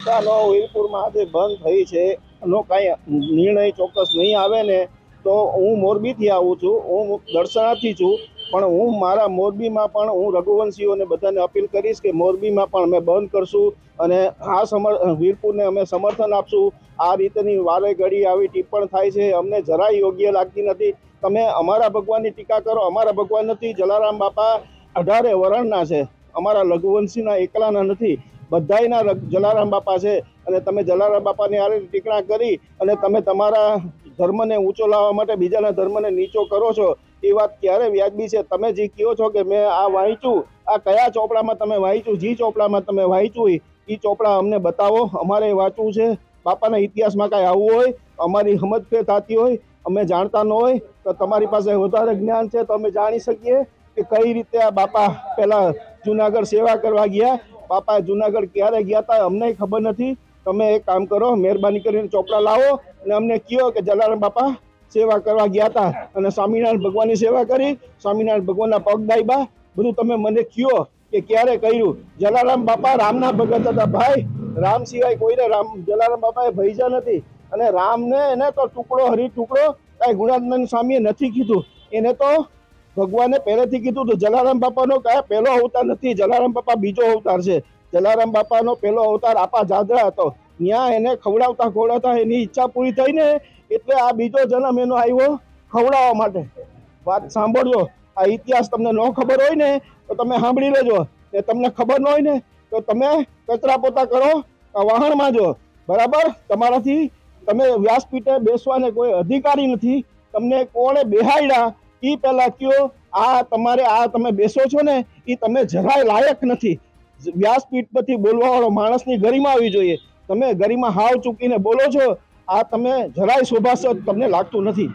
સંસ્થાનો વીરપુરમાં આજે બંધ થઈ છે એનો કાંઈ નિર્ણય ચોક્કસ નહીં આવે ને તો હું મોરબીથી આવું છું, હું દર્શનાર્થી છું, પણ હું મારા મોરબીમાં પણ હું રઘુવંશીઓને બધાને અપીલ કરીશ કે મોરબીમાં પણ અમે બંધ કરશું અને આ વીરપુરને અમે સમર્થન આપશું। આ રીતની વારે ઘડી આવી ટિપ્પણ થાય છે, અમને જરાય યોગ્ય લાગતી નથી। તમે અમારા ભગવાનની ટીકા કરો, અમારા ભગવાન નથી। જલારામ બાપા 18 વરણના છે, અમારા લઘુવંશીના એકલાના નથી, બધાયના જલારામ બાપા છે। અને તમે જલારામ બાપાની આ ટીકણા કરી અને તમે તમારા ધર્મને ઊંચો લાવવા માટે બીજાના ધર્મને નીચો કરો છો, એ વાત ક્યારે વ્યાજબી છે? તમે જે કહો છો કે મેં આ વાંચ્યું, આ કયા ચોપડામાં તમે વાંચ્યું? જે ચોપડામાં તમે વાંચ્યું એ ચોપડા અમને બતાવો, અમારે વાંચવું છે। બાપાના ઇતિહાસમાં કાંઈ આવવું હોય, અમારી સમજફેર થતી હોય, અમે જાણતા ન હોય તો તમારી પાસે વધારે જ્ઞાન છે તો અમે જાણી શકીએ કે કઈ રીતે આ બાપા પહેલા જુનાગઢ સેવા કરવા ગયા। બાપા જુનાગઢ ક્યારે ગયા હતા અમને ખબર નથી। તમે એક કામ કરો, મહેરબાની કરીને ચોપડા લાવો અને અમને કહો કે જલારામ બાપા સેવા કરવા ગયા હતા અને સ્વામિનારાયણ ભગવાનની સેવા કરી, સ્વામિનારાયણ ભગવાનના પગ દાબ્યા, બધું તમે મને કહો કે ક્યારે કર્યું। જલારામ બાપા રામના ભગત હતા ભાઈ, રામ સિવાય કોઈને જલારામ બાપાએ ભૈજા નથી। અને રામને એને તો ટુકડો હરી ટુકડો કાંઈ ગુણાનંદ સ્વામીએ નથી કીધું, એને તો ભગવાને પહેલેથી કીધું તો જલારામ બાપાનો કાંઈ પહેલો અવતાર નથી, જલારામ બાપા બીજો અવતાર છે। જલારામ બાપાનો પહેલો અવતાર આપા જાદરા હતો, ત્યાં એને ખવડાવતા એની ઈચ્છા પૂરી થઈ ને એટલે આ બીજો જન્મ એનો આવ્યો ખવડાવવા માટે। વાત સાંભળજો, આ ઇતિહાસ તમને ન ખબર હોય ને તો તમે સાંભળી લેજો, ને તમને ખબર ન હોય ને તો તમે કચરા પોતા કરો, વાહણમાં જો, બરાબર? તમારાથી તમે વ્યાસપીઠે બેસવાને કોઈ અધિકારી નથી, તમને કોણે બેહાડ્યા એ પહેલા કયો। આ તમારે આ તમે બેસો છો ને એ તમે જરાય લાયક નથી। વ્યાસપીઠ પરથી બોલવા વાળો માણસની ગરિમા આવી જોઈએ, તમે ગરિમા હાવ ચૂકીને બોલો છો, આ તમે જરાય શોભાશો તમને લાગતું નથી।